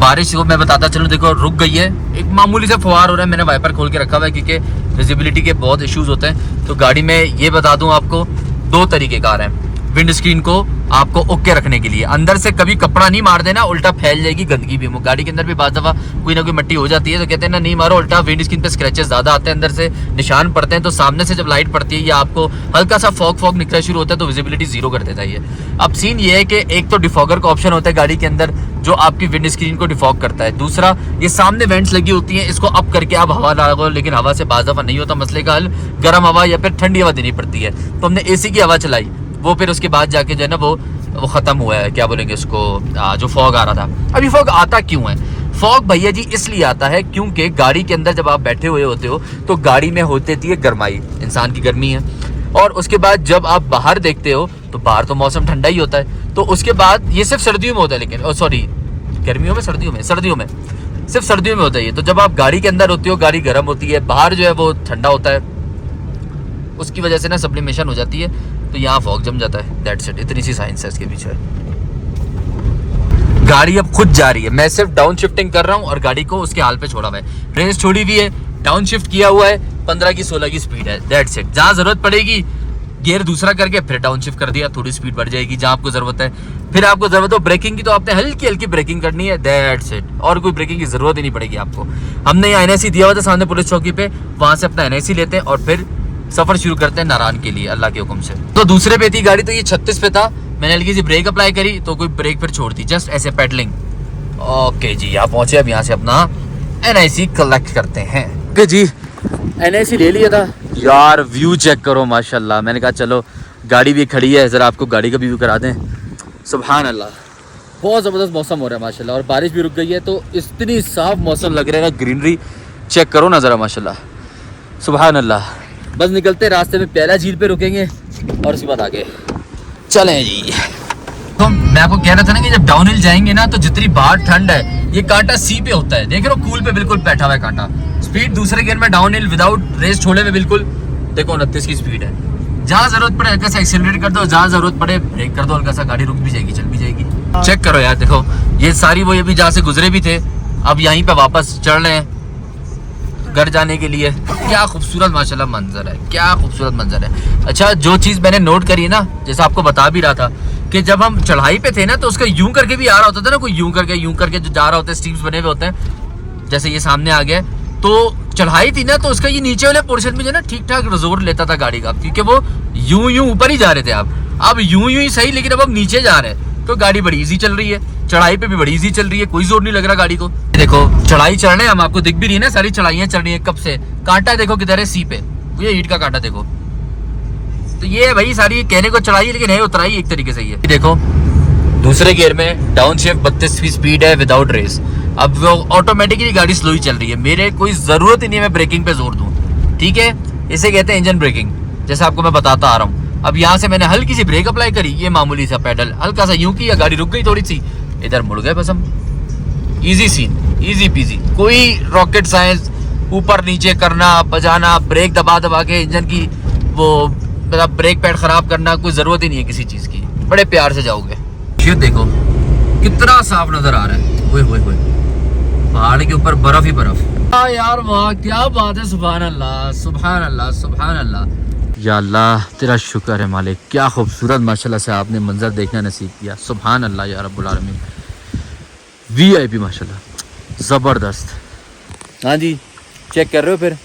Speaker 1: बारिश को मैं बताता चलूँ, देखो रुक गई है, एक मामूली से फुहार हो रहा है। मैंने वाइपर खोल के रखा हुआ है क्योंकि विजिबिलिटी के बहुत इश्यूज होते हैं। तो गाड़ी में ये बता दूँ आपको, 2 तरीके कार हैं विंड स्क्रीन को आपको ओके रखने के लिए। अंदर से कभी कपड़ा नहीं मार देना, उल्टा फैल जाएगी गंदगी भी। गाड़ी के अंदर भी बात दफा कोई ना कोई मिट्टी हो जाती है, तो कहते हैं ना नहीं मारो, उल्टा विंड स्क्रीन पे स्क्रैचेस ज्यादा आते हैं, अंदर से निशान पड़ते हैं। तो सामने से जब लाइट पड़ती है या आपको हल्का सा फॉग निकलना शुरू होता है तो विजिबिलिटी 0 कर देता है ये। अब सीन ये है कि एक तो डिफॉगर का ऑप्शन होता है गाड़ी के अंदर जो आपकी विंड स्क्रीन को डिफॉग करता है। दूसरा, ये सामने वेंट्स लगी होती हैं, इसको अप करके आप हवा लगाओ, लेकिन हवा से बाज़ दफा नहीं होता मसले का हल। गर्म हवा या फिर ठंडी हवा देनी पड़ती है। तो हमने एसी की हवा चलाई, वो फिर उसके बाद जाके जो है ना वो ख़त्म हुआ है, क्या बोलेंगे उसको, जो फॉग आ रहा था। अभी फॉग आता क्यों है? फॉग भैया जी इसलिए आता है क्योंकि गाड़ी के अंदर जब आप बैठे हुए होते हो तो गाड़ी में होती है गर्माई, इंसान की गर्मी है, और उसके बाद जब आप बाहर देखते हो तो बाहर तो मौसम ठंडा ही होता है। तो उसके बाद ये सिर्फ सर्दियों में होता है, लेकिन सॉरी गर्मियों में, सर्दियों में सिर्फ सर्दियों में होता है ये। तो जब आप गाड़ी के अंदर होते हो गाड़ी गर्म होती है, बाहर जो है वो ठंडा होता है, उसकी वजह से ना सब्लिमेशन हो जाती है, तो यहाँ फॉग जम जाता है। दैट्स इट, इतनी सी साइंस है इसके पीछे। गाड़ी अब खुद जा रही है, मैं सिर्फ डाउन शिफ्टिंग कर रहा हूँ और गाड़ी को उसके हाल पे छोड़ा हुआ है। रेस छोड़ी हुई है, डाउन शिफ्ट किया हुआ है, 15 की 16 की स्पीड है। That's it. जहाँ जरूरत पड़ेगी गियर दूसरा करके फिर डाउन शिफ्ट कर दिया, थोड़ी स्पीड बढ़ जाएगी। जहाँ आपको जरूरत है, फिर आपको जरूरत हो ब्रेकिंग की तो आपने हल्की हल्की ब्रेकिंग करनी है। दैट्स इट, और कोई ब्रेकिंग की जरूरत ही नहीं पड़ेगी आपको। हमने यहाँ NIC दिया हुआ था सामने पुलिस चौकी पे, वहां से अपना NIC लेते हैं और फिर सफर शुरू करते हैं नारायण के लिए अल्लाह के हुक्म से। तो दूसरे पे थी गाड़ी, तो ये 36 पे था, मैंने हल्की सी ब्रेक अप्लाई करी तो कोई ब्रेक फिर छोड़ दी, जस्ट ऐसे पेडलिंग। ओके जी, यहाँ पहुंचे, अब यहाँ से अपना NIC कलेक्ट करते हैं। ओके जी, NIC ले लिया था यार। व्यू चेक करो माशाल्लाह। मैंने कहा चलो गाड़ी भी खड़ी है, जरा आपको गाड़ी का व्यू करा दें। सुभान अल्लाह, बहुत ज़बरदस्त मौसम हो रहा है माशाल्लाह, और बारिश भी रुक गई है तो इतनी साफ मौसम लग रहा है ना। ग्रीनरी चेक करो ना ज़रा माशाल्लाह, सुभान अल्लाह। बस निकलते रास्ते में प्याला झील पे रुकेंगे और उसके बाद आगे चलें जी। तो मैं आपको कह रहा था ना कि जब डाउन हिल जाएंगे ना तो जितनी बाहर ठंड है, ये कांटा सी पे होता है, देख रहे हो, कूल पे बिल्कुल बैठा हुआ है कांटा। स्पीड दूसरे गियर में डाउन हिल विदाउट रेस छोड़े हुए बिल्कुल, देखो 29 की स्पीड है। जहाँ जरूरत पड़े हल्का सा एक्सेलरेट कर दो, जहाँ जरूरत पड़े ब्रेक कर दो हल्का सा, गाड़ी रुक भी जाएगी, चल भी जाएगी। चेक करो यार, देखो ये सारी वो ये भी जहाँ से गुजरे भी थे, अब यहीं पे वापस चढ़ रहे हैं घर जाने के लिए। क्या खूबसूरत माशाल्लाह मंजर है, क्या खूबसूरत मंजर है। अच्छा, जो चीज़ मैंने नोट करी है ना, जैसे आपको बता भी रहा था कि जब हम चढ़ाई पे थे ना तो उसका यूं करके भी आ रहा होता था ना, कोई यूं करके जो जा रहा होता है, स्ट्रीम्स बने हुए होते हैं, जैसे ये सामने आ गया। तो चढ़ाई थी ना तो उसका ये नीचे वाले पोर्शन में जो ना ठीक ठाक जोर लेता था गाड़ी का, क्योंकि वो यूं ऊपर ही जा रहे थे आप। अब यूं ही सही, लेकिन अब हम नीचे जा रहे हैं तो गाड़ी बड़ी ईजी चल रही है, चढ़ाई पे भी बड़ी ईजी चल रही है, कोई जोर नहीं लग रहा गाड़ी को। देखो चढ़ाई चढ़ रहे हैं हम, आपको दिख भी रही है ना, सारी चढ़ाइयाँ चढ़ रही है। कब से कांटा देखो किधर है, सी पे, ये ईंट का कांटा देखो, तो ये भाई सारी कहने को चढ़ाई है लेकिन है उतराई एक तरीके से। ये देखो दूसरे गियर में डाउन शिफ्ट 32 की स्पीड है विदाउट रेस। अब वो ऑटोमेटिकली गाड़ी स्लो ही चल रही है, मेरे कोई जरूरत ही नहीं है मैं ब्रेकिंग पे जोर दूं, ठीक है। इसे कहते हैं इंजन ब्रेकिंग, जैसे आपको मैं बताता आ रहा हूँ। अब यहाँ से मैंने हल्की सी ब्रेक अप्लाई करी, ये मामूली सा पैडल हल्का सा यूं किया, गाड़ी रुक गई थोड़ी सी, इधर मुड़ गए बस हम। इजी सीन, इजी पीजी, कोई रॉकेट साइंस ऊपर नीचे करना बजाना, ब्रेक दबा दबा के इंजन की वो मतलब ब्रेक पैड खराब करना, कोई जरूरत ही नहीं है किसी चीज की, बड़े प्यार से जाओगे। ये देखो कितना साफ नजर आ रहा है, ओए होए होए, पहाड़ के ऊपर बर्फ ही बर्फ। हाँ यार वाह क्या बात है, सुभान अल्लाह सुभान अल्लाह सुभान अल्लाह। या अल्लाह तेरा शुक्र है मालिक, क्या खूबसूरत माशाल्लाह से आपने मंजर देखना नसीब किया, सुभान अल्लाह या रब्बुल आलमीन। VIP माशाल्लाह ज़बरदस्त। हाँ जी चेक कर रहे हो, फिर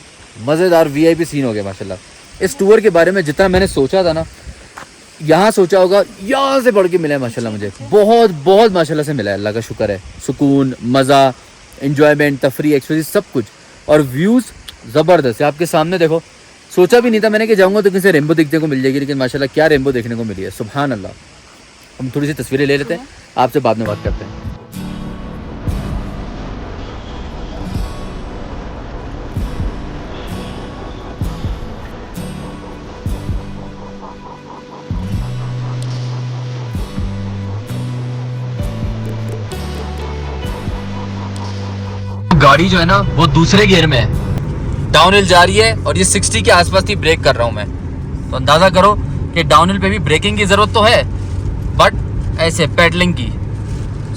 Speaker 1: मज़ेदार VIP सीन हो गया माशाल्लाह। इस टूर के बारे में जितना मैंने सोचा था ना, यहाँ सोचा होगा यहाँ से बढ़ के मिला है माशाल्लाह मुझे, बहुत बहुत माशाल्लाह से मिला है, अल्लाह का शुक्र है। सुकून, मज़ा, एंजॉयमेंट, तफरी, एक्सपीरियंस सब कुछ, और व्यूज़ ज़बरदस्त है। आपके सामने देखो, सोचा भी नहीं था मैंने कि जाऊँगा तो किसी रेनबो देखने को मिल जाएगी, लेकिन माशाल्लाह क्या रेनबो देखने को मिली है, सुभान अल्लाह। हम थोड़ी सी तस्वीरें ले लेते हैं, आपसे बाद में बात करते हैं। गाड़ी जो है ना वो दूसरे गियर में है, डाउनहिल जा रही है और ये 60 के आसपास ही ब्रेक कर रहा हूँ मैं, तो अंदाज़ा करो कि डाउनहिल पे भी ब्रेकिंग की ज़रूरत तो है, बट ऐसे पैडलिंग की।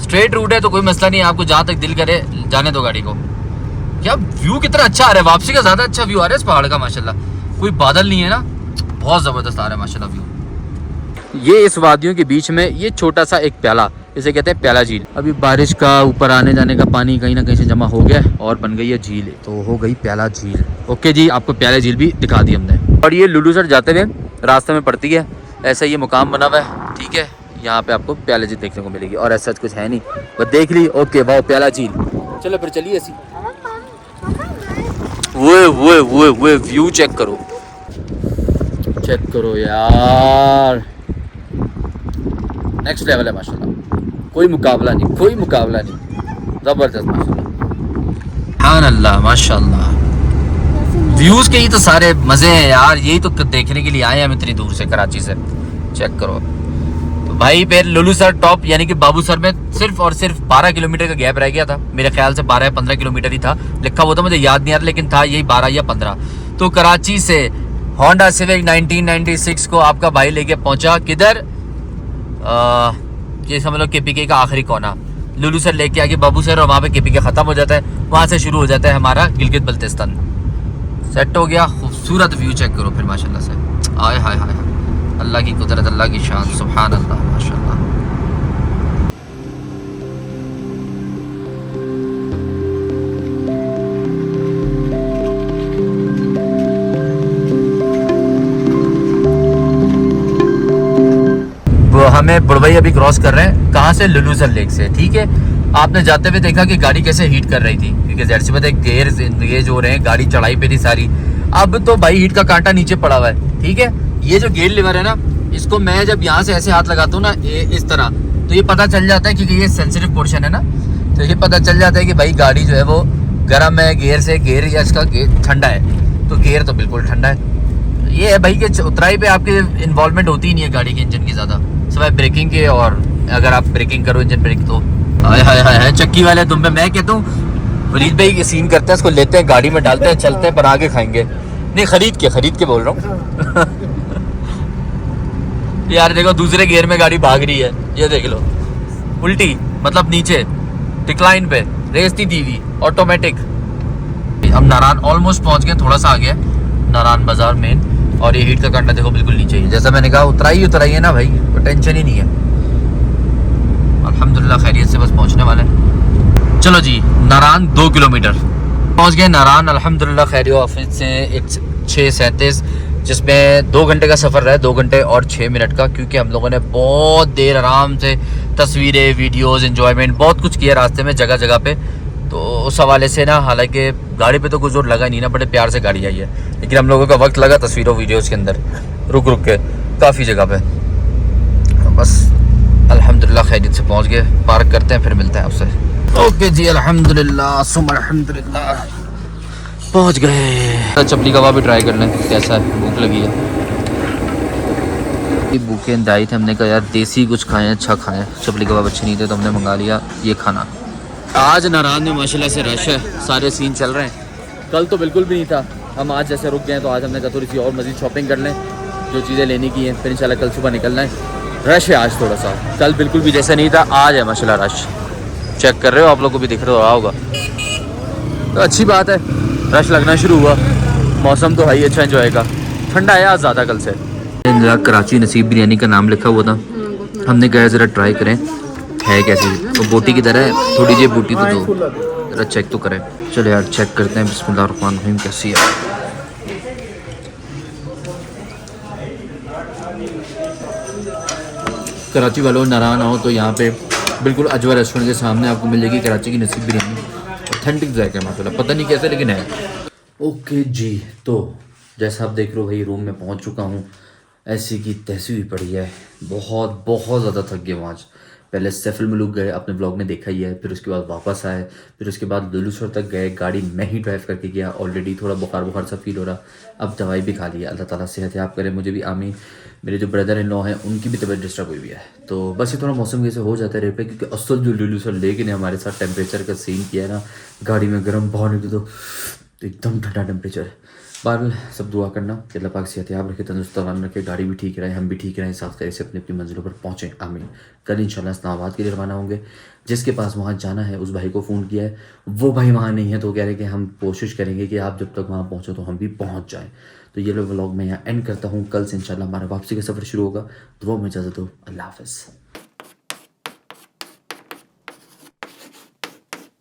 Speaker 1: स्ट्रेट रूट है तो कोई मसला नहीं है, आपको जहाँ तक दिल करे जाने दो गाड़ी को। क्या व्यू कितना अच्छा आ रहा है, वापसी का ज़्यादा अच्छा व्यू आ रहा है इस पहाड़ का माशाल्लाह, कोई बादल नहीं है ना, बहुत ज़बरदस्त आ रहा है माशाल्लाह व्यू। ये इस वादियों के बीच में ये छोटा सा एक प्याला, इसे कहते हैं प्याला झील। अभी बारिश का ऊपर आने जाने का पानी कहीं ना कहीं से जमा हो गया और बन गई है झील, तो हो गई प्याला झील। ओके जी, आपको प्याला झील भी दिखा दी हमने। और ये लुलूसर जाते हुए रास्ते में पड़ती है, ऐसा ये मुकाम बना हुआ है, ठीक है। यहाँ पे आपको प्याला झील देखने को मिलेगी, और ऐसा कुछ है नहीं, बस देख ली ओके वाह प्याला झील। चलो फिर चलिए ऐसी। वो व्यू चेक करो, चेक करो यार, नेक्स्ट लेवल है माशाल्लाह, कोई मुकाबला नहीं, कोई मुकाबला नहीं, ज़बरदस्त माशाल्लाह। सुभान अल्लाह माशाल्लाह, व्यूज़ के ही तो सारे मज़े हैं यार, यही तो देखने के लिए आए हैं हम इतनी दूर से, कराची से। चेक करो तो भाई फिर लुलूसर टॉप यानी कि बाबूसर में सिर्फ और सिर्फ 12 किलोमीटर का गैप रह गया था, मेरे ख्याल से 12 या 15 किलोमीटर ही था, लिखा हुआ था मुझे याद नहीं आ रहा, लेकिन था यही 12 या 15। तो कराची से होंडा सिविक 1996 को आपका भाई लेके पहुंचा किधर, ये समझ लो KPK का आखिरी कोना, लुलूसर लेके आगे बाबूसर, और वहाँ पे KPK ख़त्म हो जाता है, वहाँ से शुरू हो जाता है हमारा गिलगित बल्तिस्तान। सेट हो गया, खूबसूरत व्यू चेक करो फिर माशाल्लाह से, आए हाय हाय, अल्लाह की कुदरत, अल्लाह की शान, सुभान अल्लाह माशाल्लाह। हमें बुड़वई अभी क्रॉस कर रहे हैं, कहाँ से, लुलूसर लेक से, ठीक है। आपने जाते हुए देखा कि गाड़ी कैसे हीट कर रही थी, क्योंकि ज़ाहिर सी बात है गेयर ये जो रहे हैं, गाड़ी चढ़ाई पे थी सारी, अब तो भाई हीट का कांटा नीचे पड़ा हुआ है, ठीक है। ये जो गेयर लीवर है ना, इसको मैं जब यहाँ से ऐसे हाथ लगाता हूँ ना इस तरह, तो ये पता चल जाता है, क्योंकि ये सेंसिटिव पोर्शन है ना, तो ये पता चल जाता है कि भाई गाड़ी जो है वो गर्म है गेयर से, गेयर या इसका ठंडा है, तो गेयर तो बिल्कुल ठंडा है। ये है भाई कि उतराई पे आपके इन्वॉल्वमेंट होती ही नहीं है गाड़ी के इंजन की ज़्यादा, सिवाय ब्रेकिंग के, और अगर आप ब्रेकिंग करो इंजन ब्रेक तो हाय हाय हाय चक्की वाले तुम पे। मैं कहता हूँ वलीद भाई ये सीन करते हैं, इसको लेते हैं गाड़ी में डालते हैं, चलते हैं, पर आगे खाएंगे नहीं, खरीद के बोल रहा हूँ। यार देखो दूसरे गियर में गाड़ी भाग रही है, ये देख लो, उल्टी मतलब नीचे डिक्लाइन पे, रेस थी टीवी ऑटोमेटिक। हम नारायण ऑलमोस्ट पहुंच गए, थोड़ा सा आ गया नारायण बाजार मेन, और ये हीट का कांटा देखो बिल्कुल नीचे ही, जैसा मैंने कहा उतराई है ना भाई, तो टेंशन ही नहीं है, अल्हम्दुलिल्लाह खैरियत से बस पहुंचने वाले हैं। चलो जी, नारायण 2 किलोमीटर पहुंच गए नारायण, अल्हम्दुलिल्लाह खैरियत ऑफिस से 6:37, जिसमें 2 घंटे का सफ़र रहा है, 2 घंटे और 6 मिनट का, क्योंकि हम लोगों ने बहुत देर आराम से तस्वीरें, वीडियोस, एंजॉयमेंट बहुत कुछ किया रास्ते में जगह जगह पे। तो उस हवाले से ना, हालांकि गाड़ी पे तो कुछ जोर लगा नहीं ना, बड़े प्यार से गाड़ी आई है, लेकिन हम लोगों का वक्त लगा तस्वीरों वीडियोस के अंदर। रुक रुक के काफ़ी जगह पे। बस अल्हम्दुलिल्लाह खैरियत से पहुंच गए। पार्क करते हैं फिर मिलते हैं आपसे। ओके जी अल्हम्दुलिल्लाह सुम अल्हम्दुलिल्लाह पहुंच गए। चपली कबाब भी ट्राई कर लें कैसा है, भूख लगी है। ये भूखे दाई थे, हमने कहा यार देसी कुछ खाएं, अच्छा खाएं। चपली कबाब अच्छे नहीं थे तो हमने मंगा लिया ये खाना। आज नारायण में माशाल्लाह से रश है, सारे सीन चल रहे हैं। कल तो बिल्कुल भी नहीं था। हम आज जैसे रुक गए तो आज हमने कहा थोड़ी सी और मज़ीद शॉपिंग कर लें, जो चीज़ें लेने की हैं, फिर इंशाल्लाह कल सुबह निकलना है। रश है आज थोड़ा सा, कल बिल्कुल भी जैसा नहीं था, आज है माशाल्लाह रश। चेक कर रहे हो, आप लोग को भी दिख रहा होगा तो अच्छी बात है। रश लगना शुरू हुआ, मौसम तो है ही अच्छा एंजॉय का। ठंडा है आज ज़्यादा कल से। कराची नसीब बिरयानी का नाम लिखा हुआ था, हमने कहा ज़रा ट्राई करें है कैसी। तो बोटी की तरह है, थोड़ी जी बोटी तो दो, ज़रा चेक तो करें। चलो यार चेक करते हैं, बिस्मिल्लाहिर्रहमानिर्रहीम कैसी है। कराची वालों नारायण आओ तो यहाँ पे बिल्कुल अजवा रेस्टोरेंट के सामने आपको मिल जाएगी कराची की नसीब बिरयानी। ऑथेंटिक जायका है माशाल्लाह, पता नहीं कैसे लेकिन है। ओके जी, तो जैसा आप देख रहे हो भाई रूम में पहुँच चुका हूँ। ऐसी की तैसी हुई पड़ी है, बहुत बहुत ज़्यादा थक गया हूँ आज। पहले सैफुल मलूक गए, अपने ब्लॉग में देखा ही है, फिर उसके बाद वापस आए, फिर उसके बाद लुलुसर तक गए, गाड़ी मैं ही ड्राइव करके गया। ऑलरेडी थोड़ा बुखार सा फील हो रहा, अब दवाई भी खा ली है। अल्लाह ताला सेहत याब करे मुझे भी, आमीन। मेरे जो ब्रदर इन लॉ हैं उनकी भी तबीयत डिस्टर्ब हुई है, तो बस ये थोड़ा मौसम जैसे हो जाता है रेट पे, क्योंकि असल जो लुलुसर लेके ने हमारे साथ टेम्परेचर का सीन किया है ना, गाड़ी में गर्म बहुत निकले तो एकदम ठंडा टेम्परेचर। बहरहाल सब दुआ करना कि अल्लाह पाक सेहत याब रखे, तंदुरुस्त रखे, गाड़ी भी ठीक रहे, हम भी ठीक रहें, साथ तरह से अपनी अपनी मंजिलों पर पहुँचें, आमीन। कल इंशाल्लाह इस्लामाबाद के लिए रवाना होंगे। जिसके पास वहाँ जाना है उस भाई को फ़ोन किया है, वो भाई वहाँ नहीं है, तो कह रहे कि हम कोशिश करेंगे कि आप जब तक वहाँ पहुँचो तो हम भी पहुँच जाएँ। तो ये व्लॉग मैं यहाँ एंड करता हूँ। कल से इंशाल्लाह हमारा वापसी का सफ़र शुरू होगा। दुआ में इजाज़त दो, अल्लाह हाफ़िज़।